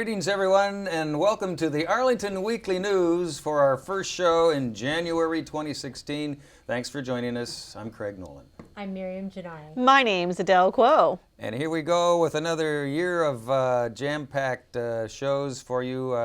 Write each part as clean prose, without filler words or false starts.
Greetings, everyone, and welcome to the Arlington Weekly News for our first show in January 2016. Thanks for joining us. I'm Craig Nolan. I'm Miriam Gennari. My name's Adele Quo. And here we go with another year of jam-packed shows for you.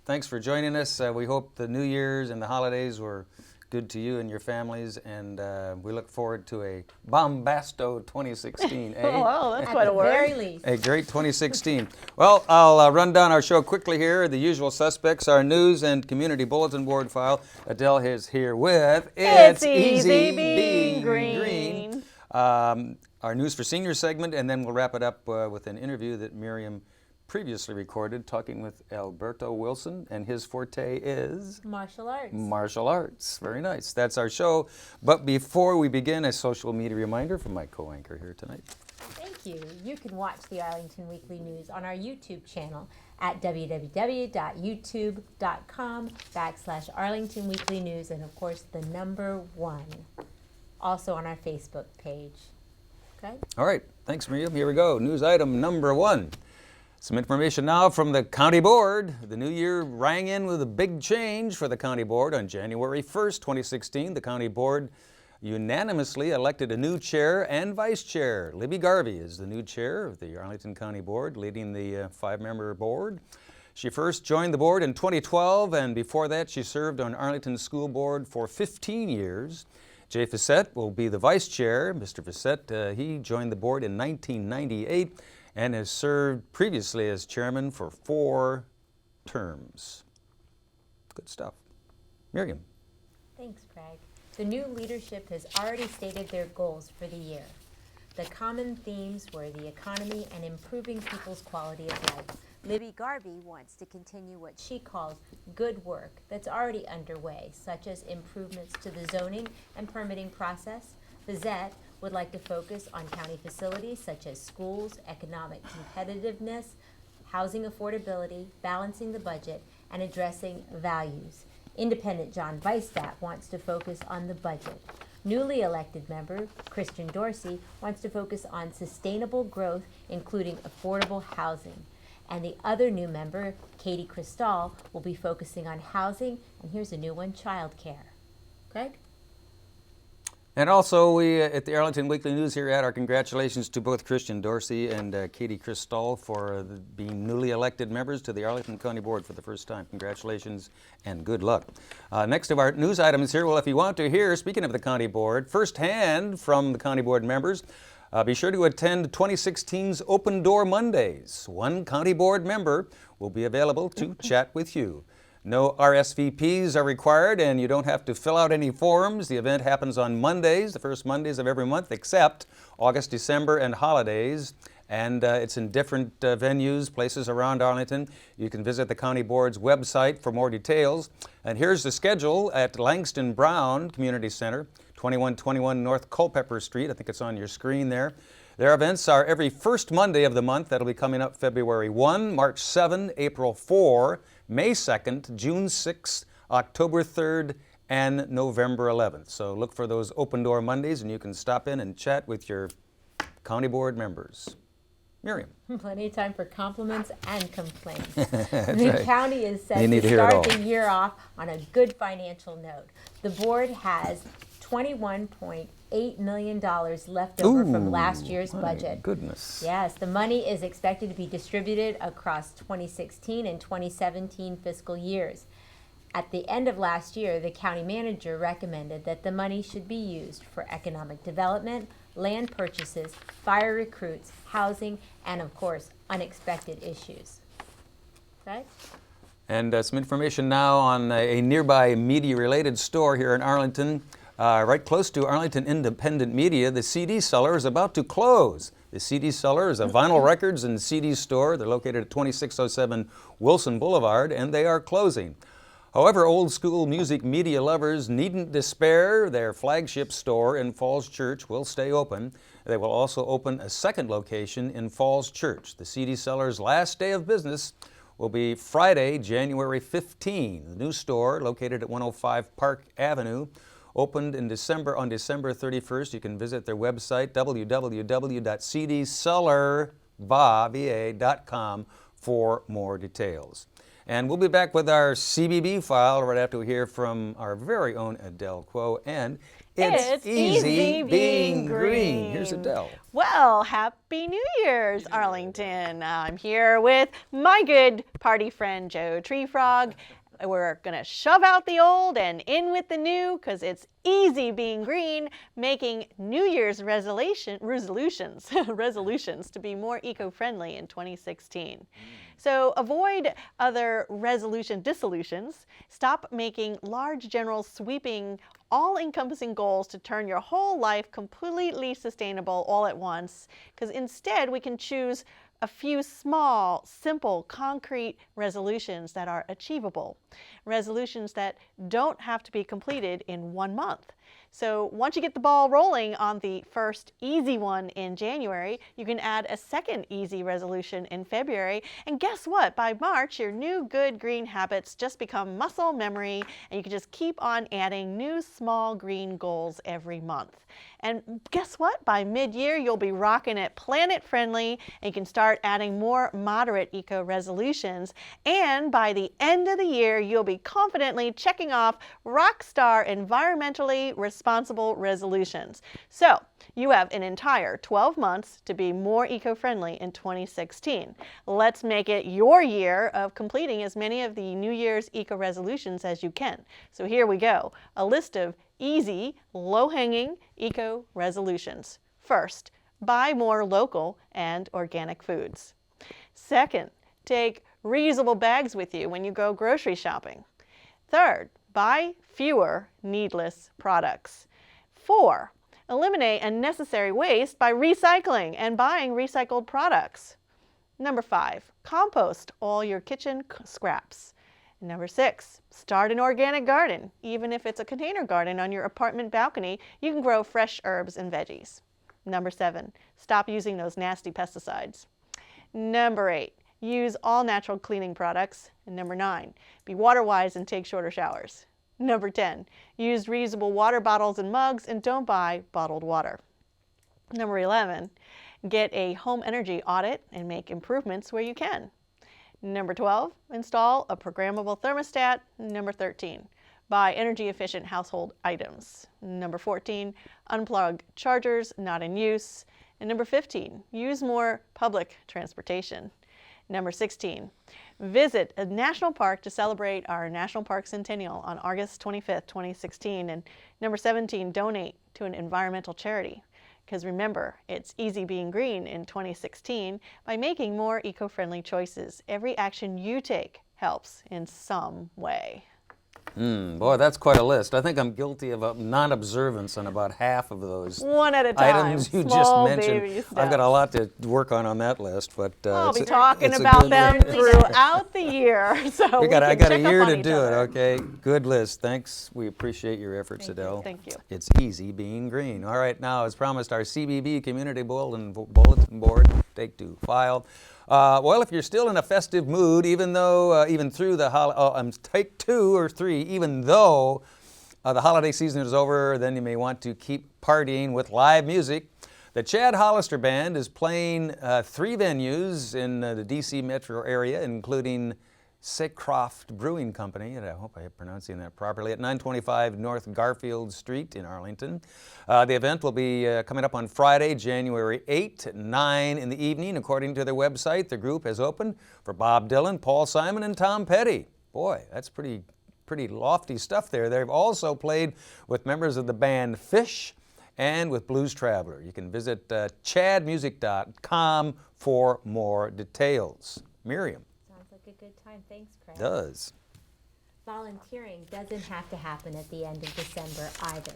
Thanks for joining us. We hope the New Year's and the holidays were good to you and your families, and we look forward to a bombasto 2016. Eh? Oh, wow, that's quite a word. At the very least. A great 2016. Well, I'll run down our show quickly here. The usual suspects, our news and community bulletin board file. Adele is here with It's Easy Being Green. Our news for senior segment, and then we'll wrap it up with an interview that Miriam previously recorded talking with Alberto Wilson, and his forte is Martial arts. martial arts. Very nice. That's our show. But before we begin, a social media reminder from my co-anchor here tonight. Thank you. You can watch the Arlington Weekly News on our YouTube channel at www.youtube.com/Arlington Weekly News, and of course the number 1. Also on our Facebook page. Okay? All right. Thanks, Miriam. Here we go. News item number 1. Some information now from the County Board. The new year rang in with a big change for the County Board. On January 1st, 2016, the County Board unanimously elected a new chair and vice chair. Libby Garvey is the new chair of the Arlington County Board, leading the 5-member board. She first joined the board in 2012, and before that she served on Arlington School Board for 15 years. Jay Fissette will be the vice chair. Mr. Fissette, he joined the board in 1998 and has served previously as chairman for 4 terms. Good stuff. Miriam. Thanks, Craig. The new leadership has already stated their goals for the year. The common themes were the economy and improving people's quality of life. Libby Garvey wants to continue what she calls good work that's already underway, such as improvements to the zoning and permitting process. Fissette would like to focus on county facilities such as schools, economic competitiveness, housing affordability, balancing the budget, and addressing values. Independent John Weisstapp wants to focus on the budget. Newly elected member Christian Dorsey wants to focus on sustainable growth, including affordable housing. And the other new member, Katie Cristal, will be focusing on housing, and here's a new one, childcare. Craig? And also, we at the Arlington Weekly News here add our congratulations to both Christian Dorsey and Katie Cristal for being newly elected members to the Arlington County Board for the first time. Congratulations and good luck. Next of our news items here, well, if you want to hear, speaking of the County Board, firsthand from the County Board members, be sure to attend 2016's Open Door Mondays. One County Board member will be available to chat with you. No RSVPs are required, and you don't have to fill out any forms. The event happens on Mondays, the first Mondays of every month, except August, December, and holidays. And it's in different venues, places around Arlington. You can visit the County Board's website for more details. And here's the schedule at Langston Brown Community Center, 2121 North Culpeper Street. I think it's on your screen there. Their events are every first Monday of the month. That'll be coming up February 1, March 7, April 4, May 2nd, June 6th, October 3rd, and November 11th. So look for those Open Door Mondays, and you can stop in and chat with your County Board members. Miriam. Plenty of time for compliments and complaints. That's The right. county is set You need to to hear it start all. the year off on a good financial note. The board has $21.8 million left over from last year's my budget. Goodness. Yes, the money is expected to be distributed across 2016 and 2017 fiscal years. At the end of last year, the county manager recommended that the money should be used for economic development, land purchases, fire recruits, housing, and of course, unexpected issues. Okay? And some information now on a nearby media-related store here in Arlington. Right close to Arlington Independent Media, the CD Cellar is about to close. The CD Cellar is a vinyl records and CD store. They're located at 2607 Wilson Boulevard, and they are closing. However, old school music media lovers needn't despair. Their flagship store in Falls Church will stay open. They will also open a second location in Falls Church. The CD Cellar's last day of business will be Friday, January 15. The new store, located at 105 Park Avenue, opened in December on December 31st. You can visit their website, www.cdcellarva.com, for more details. And we'll be back with our CBB file right after we hear from our very own Adele Quo. And it's easy being green. Here's Adele. Well, Happy New Year's, Arlington. I'm here with my good party friend, Joe Tree Frog. We're going to shove out the old and in with the new because it's easy being green, making New Year's resolutions to be more eco-friendly in 2016. So avoid other dissolutions. Stop making large, general, sweeping, all-encompassing goals to turn your whole life completely sustainable all at once, because instead we can choose a few small, simple, concrete resolutions that are achievable. Resolutions that don't have to be completed in 1 month. So once you get the ball rolling on the first easy one in January, you can add a second easy resolution in February. And guess what? By March, your new good green habits just become muscle memory, and you can just keep on adding new small green goals every month. And guess what? By mid-year, you'll be rocking it planet friendly, and you can start adding more moderate eco resolutions. And by the end of the year, you'll be confidently checking off rock star environmentally responsible resolutions. So you have an entire 12 months to be more eco-friendly in 2016. Let's make it your year of completing as many of the New Year's eco resolutions as you can. So here we go, a list of easy, low-hanging eco resolutions. First, buy more local and organic foods. Second, take reusable bags with you when you go grocery shopping. Third, buy fewer needless products. 4, eliminate unnecessary waste by recycling and buying recycled products. Number 5, compost all your kitchen scraps. Number 6, start an organic garden. Even if it's a container garden on your apartment balcony, you can grow fresh herbs and veggies. Number 7, stop using those nasty pesticides. Number 8, use all natural cleaning products. And number 9, be water wise and take shorter showers. Number 10, use reusable water bottles and mugs and don't buy bottled water. Number 11, get a home energy audit and make improvements where you can. Number 12, install a programmable thermostat. Number 13, buy energy-efficient household items. Number 14, unplug chargers not in use. And number 15, use more public transportation. Number 16, visit a national park to celebrate our National Park Centennial on August 25th, 2016. And number 17, donate to an environmental charity. Because remember, it's easy being green in 2016 by making more eco-friendly choices. Every action you take helps in some way. Boy, that's quite a list. I think I'm guilty of a non-observance on about half of those One at a time. items you Small just mentioned. baby steps. I've got a lot to work on that list, but I'll be it's talking a about good them list. throughout the year. So I got a check year up on to each do it, other. okay? Good list. Thanks. We appreciate your efforts, Thank you, Adele. thank you. It's easy being green. All right, now, as promised, our CBB Community Bulletin Board, Take 2 file. Well, if you're still in a festive mood, even through the take 2 or 3, even though the holiday season is over, then you may want to keep partying with live music. The Chad Hollister Band is playing 3 venues in the D.C. metro area, including Secroft Brewing Company, and I hope I'm pronouncing that properly, at 925 North Garfield Street in Arlington. The event will be coming up on Friday, January 8th at 9 in the evening. According to their website, the group has opened for Bob Dylan, Paul Simon, and Tom Petty. Boy, that's pretty lofty stuff there. They've also played with members of the band Fish and with Blues Traveler. You can visit chadmusic.com for more details. Miriam. Sounds like a good time. Thanks, Craig. Does. Volunteering doesn't have to happen at the end of December either.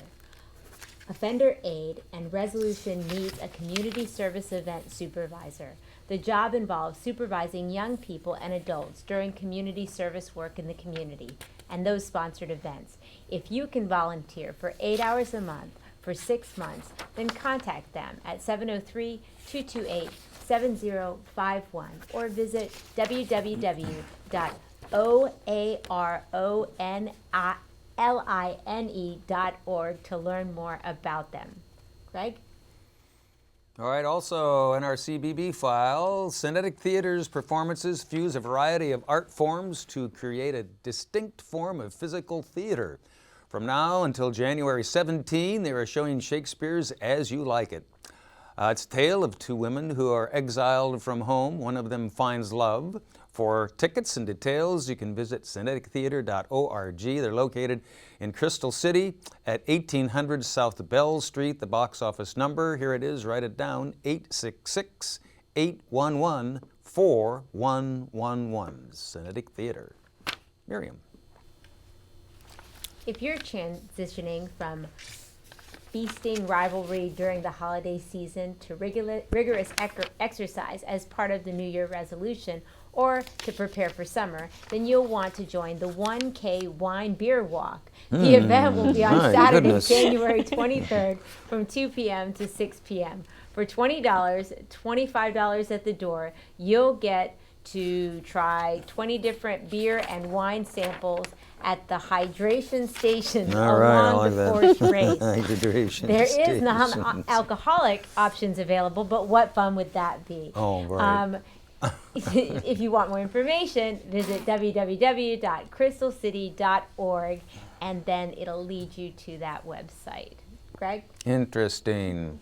Offender Aid and Resolution needs a community service event supervisor. The job involves supervising young people and adults during community service work in the community and those sponsored events. If you can volunteer for 8 hours a month for 6 months, then contact them at 703-228-7051 or visit www.oaronline.org to learn more about them. Greg? All right, also in our CBB file, Synthetic Theater's performances fuse a variety of art forms to create a distinct form of physical theater. From now until January 17, they are showing Shakespeare's As You Like It. It's a tale of two women who are exiled from home. One of them finds love. For tickets and details, you can visit synthetictheater.org. They're located in Crystal City at 1800 South Bell Street. The box office number, here it is, write it down, 866-811-4111. Synthetic Theater. Miriam. If you're transitioning from feasting rivalry during the holiday season to rigorous exercise as part of the New Year resolution, or to prepare for summer, then you'll want to join the 1K Wine Beer Walk. The event will be on Saturday, January 23rd from 2 p.m. to 6 p.m. For $20, $25 at the door, you'll get to try 20 different beer and wine samples at the hydration stations along the course race. Hydration There is stations. non-alcoholic options available, but what fun would that be? Oh, right. If you want more information, visit www.crystalcity.org, and then it'll lead you to that website. Greg? Interesting.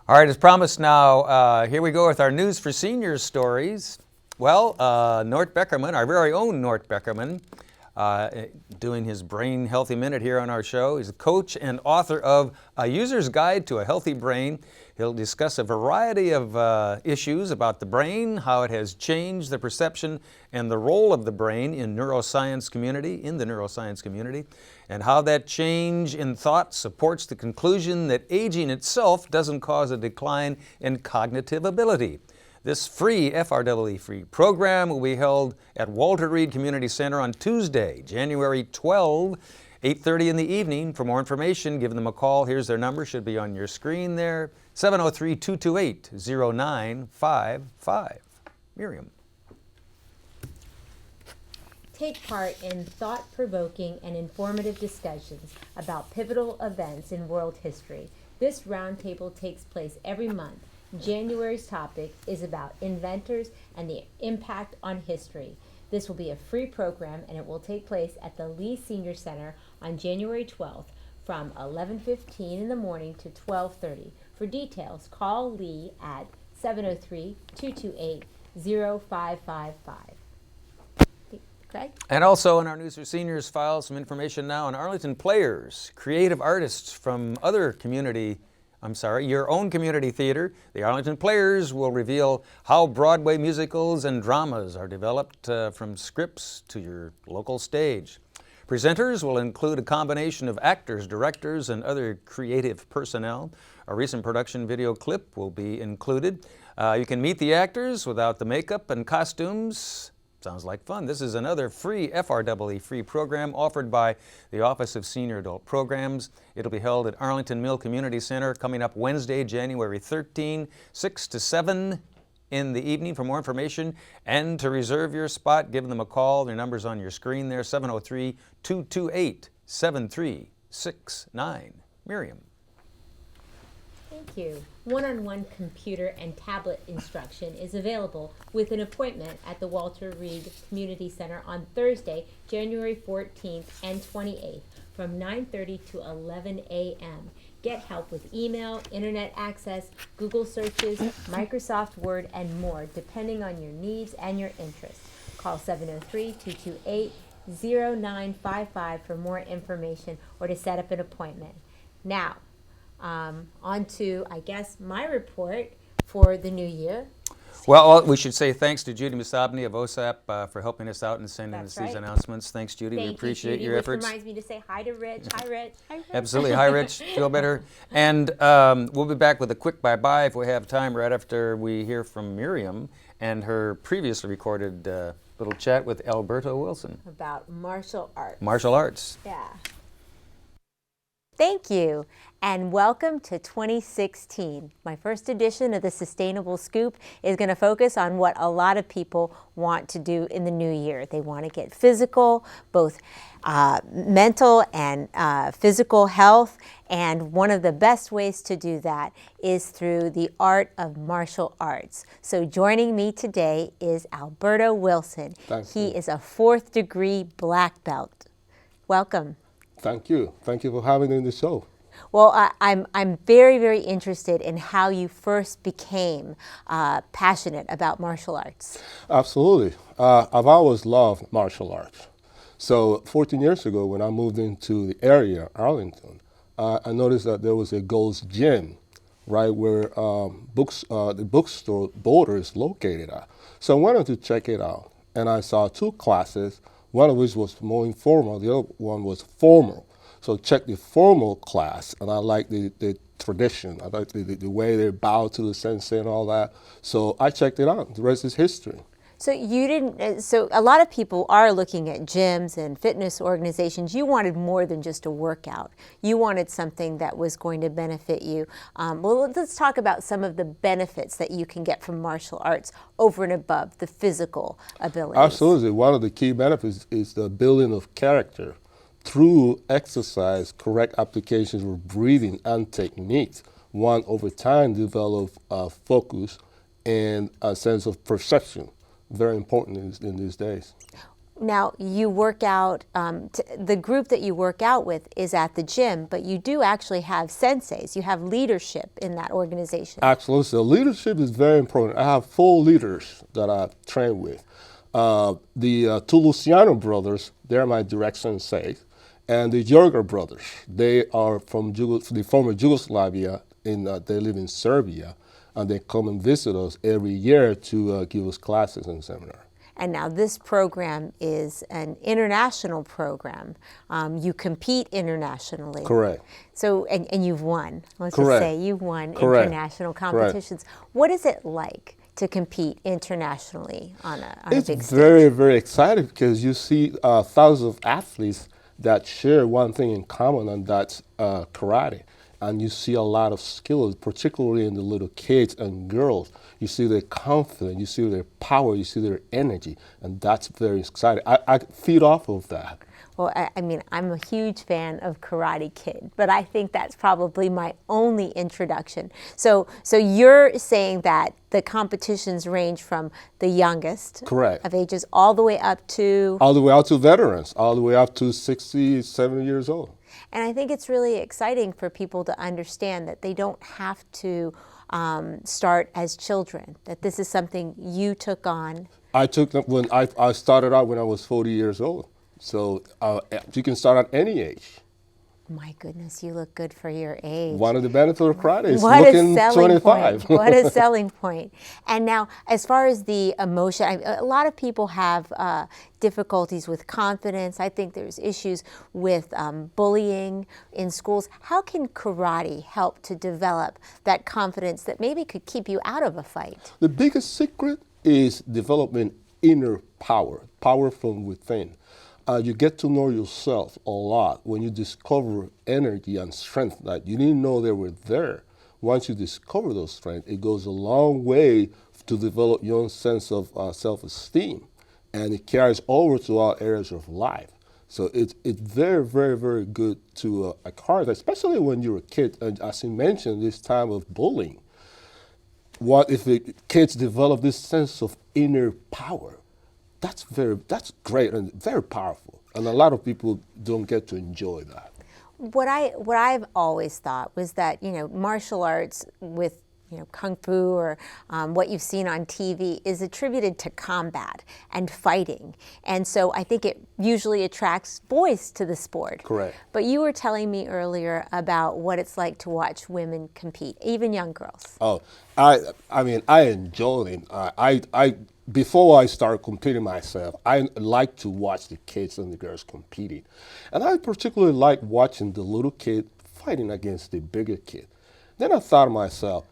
All right, as promised now, here we go with our News for Seniors stories. Well, Nort Beckerman, our very own Nort Beckerman, doing his Brain Healthy Minute here on our show. He's a coach and author of A User's Guide to a Healthy Brain. He'll discuss a variety of issues about the brain, how it has changed the perception and the role of the brain in the neuroscience community, and how that change in thought supports the conclusion that aging itself doesn't cause a decline in cognitive ability. This free FREE program will be held at Walter Reed Community Center on Tuesday, January 12, 8:30 in the evening. For more information, give them a call. Here's their number, should be on your screen there, 703-228-0955. Miriam. Take part in thought-provoking and informative discussions about pivotal events in world history. This roundtable takes place every month. January's topic is about inventors and the impact on history. This will be a free program, and it will take place at the Lee Senior Center on January 12th from 11:15 in the morning to 12:30. For details, call Lee at 703-228-0555. Greg? And also in our News for Seniors file, some information now on Arlington players, creative artists from your own community theater. The Arlington Players will reveal how Broadway musicals and dramas are developed from scripts to your local stage. Presenters will include a combination of actors, directors, and other creative personnel. A recent production video clip will be included. You can meet the actors without the makeup and costumes. Sounds like fun. This is another free FREE program offered by the Office of Senior Adult Programs. It'll be held at Arlington Mill Community Center coming up Wednesday, January 13, 6 to 7 in the evening. For more information and to reserve your spot, give them a call. Their number's on your screen there, 703-228-7369. Miriam. Thank you. One-on-one computer and tablet instruction is available with an appointment at the Walter Reed Community Center on Thursday, January 14th and 28th from 9:30 to 11 a.m. Get help with email, internet access, Google searches, Microsoft Word, and more, depending on your needs and your interests. Call 703-228-0955 for more information or to set up an appointment. Now, on to, I guess, my report for the new year. Well, we should say thanks to Judy Musabny of OSAP for helping us out and sending us That's these right. announcements. Thanks, Judy. Thank We appreciate you, Judy, your which efforts. reminds me to say hi to Rich. Hi, Rich. Hi, Rich. Absolutely. Hi, Rich. Feel better. And we'll be back with a quick bye-bye if we have time right after we hear from Miriam and her previously recorded little chat with Alberto Wilson. About martial arts. Martial arts. Yeah. Thank you, and welcome to 2016. My first edition of the Sustainable Scoop is going to focus on what a lot of people want to do in the new year. They want to get physical, both mental and physical health, and one of the best ways to do that is through the art of martial arts. So joining me today is Alberto Wilson. He is a 4th degree black belt. Welcome. Thank you. Thank you for having me on the show. Well, I'm very, very interested in how you first became passionate about martial arts. Absolutely. I've always loved martial arts. So 14 years ago, when I moved into the area, Arlington, I noticed that there was a Gold's Gym right where the bookstore border is located at. So I wanted to check it out. And I saw 2 classes, one of which was more informal, the other one was formal. So check the formal class, and I like the tradition. I like the way they bow to the sensei and all that. So I checked it out. The rest is history. So you didn't. So a lot of people are looking at gyms and fitness organizations. You wanted more than just a workout. You wanted something that was going to benefit you. Well, let's talk about some of the benefits that you can get from martial arts over and above the physical abilities. Absolutely. One of the key benefits is the building of character. Through exercise, correct applications of breathing and techniques, one over time develop focus and a sense of perception. Very important in these days. Now, you work out, the group that you work out with is at the gym, but you do actually have senseis. You have leadership in that organization. Absolutely. So leadership is very important. I have 4 leaders that I train with. The 2 Luciano brothers, they're my direct senseis. And the Yorger brothers, they are from the former Yugoslavia, they live in Serbia, and they come and visit us every year to give us classes and seminars. And now this program is an international program. You compete internationally. Correct. So, and you've won. Let's Correct. just say you've won Correct. international competitions. Correct. What is it like to compete internationally on a big stage? It's very, very exciting because you see thousands of athletes that share one thing in common, and that's karate. And you see a lot of skills, particularly in the little kids and girls. You see their confidence, you see their power, you see their energy, and that's very exciting. I feed off of that. Well, I mean, I'm a huge fan of Karate Kid, but I think that's probably my only introduction. So you're saying that the competitions range from the youngest Correct. of ages all the way up to? All the way out to veterans, all the way up to 60, 70 years old. And I think it's really exciting for people to understand that they don't have to start as children, that this is something you took on. I started out when I was 40 years old. So you can start at any age. My goodness, you look good for your age. One of the benefits of karate is What looking a selling 25. Point. What a selling point. And now, as far as the emotion, a lot of people have difficulties with confidence. I think there's issues with bullying in schools. How can karate help to develop that confidence that maybe could keep you out of a fight? The biggest secret is developing inner power, power from within. You get to know yourself a lot when you discover energy and strength that you didn't know they were there. Once you discover those strengths, it goes a long way to develop your own sense of self-esteem, and it carries over to all areas of life. So it's very, very, very good to acquire that, especially when you're a kid. And as you mentioned, this time of bullying. What if the kids develop this sense of inner power? That's great and very powerful, and a lot of people don't get to enjoy that. What I've always thought was that martial arts with kung fu or what you've seen on TV is attributed to combat and fighting, and so I think it usually attracts boys to the sport. Correct. But you were telling me earlier about what it's like to watch women compete, even young girls. Oh, I mean, I enjoy it. Before I start competing myself, I like to watch the kids and the girls competing. And I particularly like watching the little kid fighting against the bigger kid. Then I thought to myself,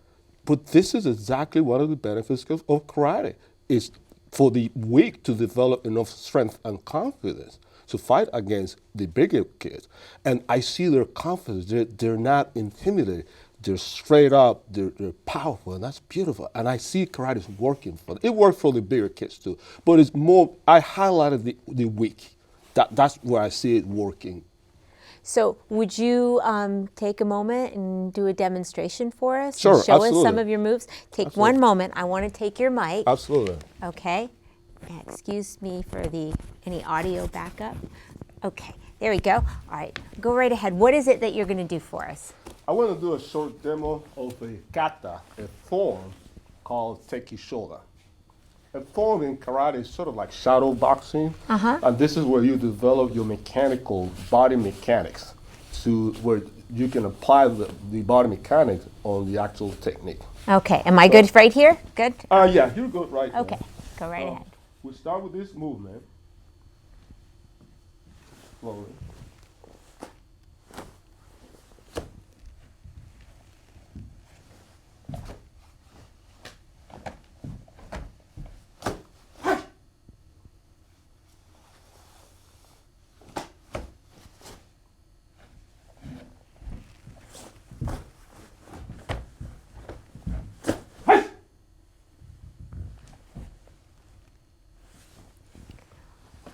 but this is exactly one of the benefits of karate. It's for the weak to develop enough strength and confidence to fight against the bigger kids. And I see their confidence. They're not intimidated. They're straight up. They're powerful, and that's beautiful. And I see karate is working for them. It worked for the bigger kids too, but it's more. I highlighted the weak. That's where I see it working. So would you take a moment and do a demonstration for us? Sure, and show us some absolutely. of your moves. Take Absolutely. one moment. I want to take your mic. Absolutely. Okay. Excuse me for any audio backup. Okay. There we go. All right. Go right ahead. What is it that you're going to do for us? I want to do a short demo of a kata, a form called Teki Shoga. A form in karate is sort of like shadow boxing, and this is where you develop your mechanical body mechanics to where you can apply the body mechanics on the actual technique. Okay. Am I good right here? Good? Yeah, you're good right now. Okay. Go right ahead. We start with this movement. Slowly.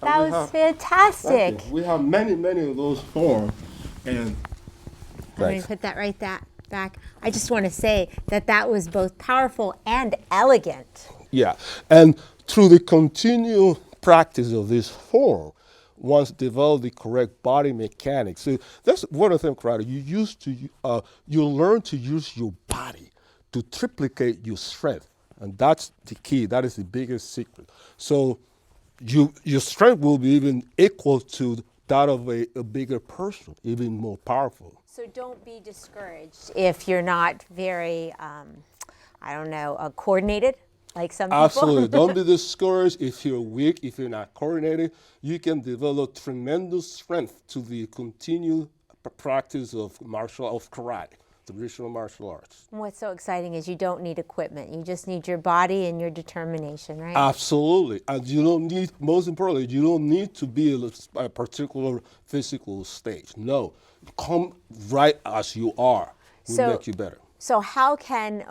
That was fantastic. We have many of those forms, and I'm going to put that right back. I just want to say that was both powerful and elegant. yeah, and through the continual practice of this form, once develop the correct body mechanics. So that's one of the things, karate. You learn to use your body to triplicate your strength, and that's the key. That is the biggest secret. So your strength will be even equal to that of a bigger person, even more powerful. So don't be discouraged if you're not very, coordinated like some people. Absolutely. Don't be discouraged if you're weak, if you're not coordinated. You can develop tremendous strength to the continued practice of karate, traditional martial arts. And what's so exciting is you don't need equipment. You just need your body and your determination, right? Absolutely. And you don't need, most importantly, you don't need to be a particular physical stage. No. Come right as you are. Will make you better. So how can,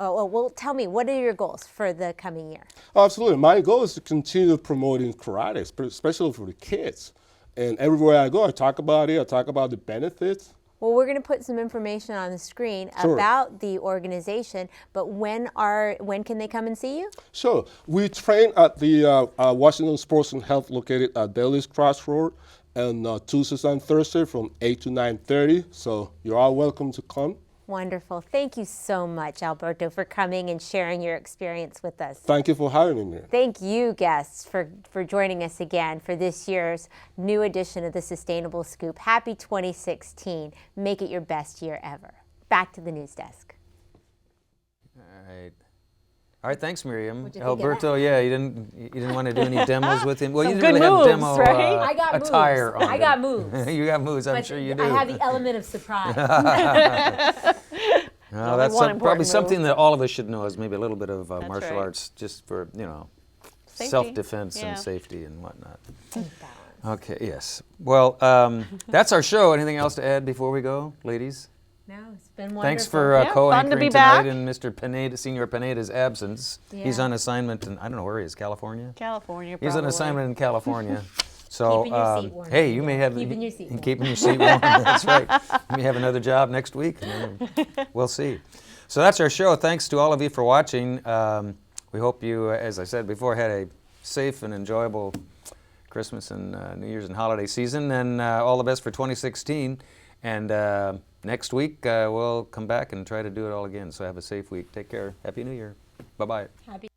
tell me, what are your goals for the coming year? Absolutely. My goal is to continue promoting karate, especially for the kids. And everywhere I go, I talk about it. I talk about the benefits. Well, we're going to put some information on the screen about the organization, but when can they come and see you? Sure. We train at the Washington Sports and Health located at Bailey's Crossroad and Tuesdays and Thursday from 8 to 9:30. So you're all welcome to come. Wonderful. Thank you so much, Alberto, for coming and sharing your experience with us. Thank you for having me, Miriam. Thank you, guests, for joining us again for this year's new edition of the Sustainable Scoop. Happy 2016. Make it your best year ever. Back to the news desk. All right, thanks, Miriam. What'd you think of Alberto, yeah, you didn't want to do any demos with him. Well, Some you didn't good really have moves, demo right? I got moves. attire on I him. got moves. You got moves, I'm But sure you do. I have the element of surprise. No, that's one probably important something move. that all of us should know is maybe a little bit of That's martial right. arts just for, Safety. self-defense Yeah. and safety and whatnot. Balance. Okay, yes. Well, that's our show. Anything else to add before we go, ladies? No, it's been wonderful. Thanks for Yeah, fun to co-anchoring be tonight back. in Mr. Pineda, Senor Pineda's absence. He's Yeah. on assignment in, I don't know where he is, California? California, He's on probably. assignment in California. So, Keeping your seat warm. hey, you may have Keeping your seat warm. keeping your seat warm. That's right. You may have another job next week. We'll see. So that's our show. Thanks to all of you for watching. We hope you, as I said before, had a safe and enjoyable Christmas and New Year's and holiday season, and all the best for 2016. And next week we'll come back and try to do it all again. So have a safe week. Take care. Happy New Year. Bye-bye. Happy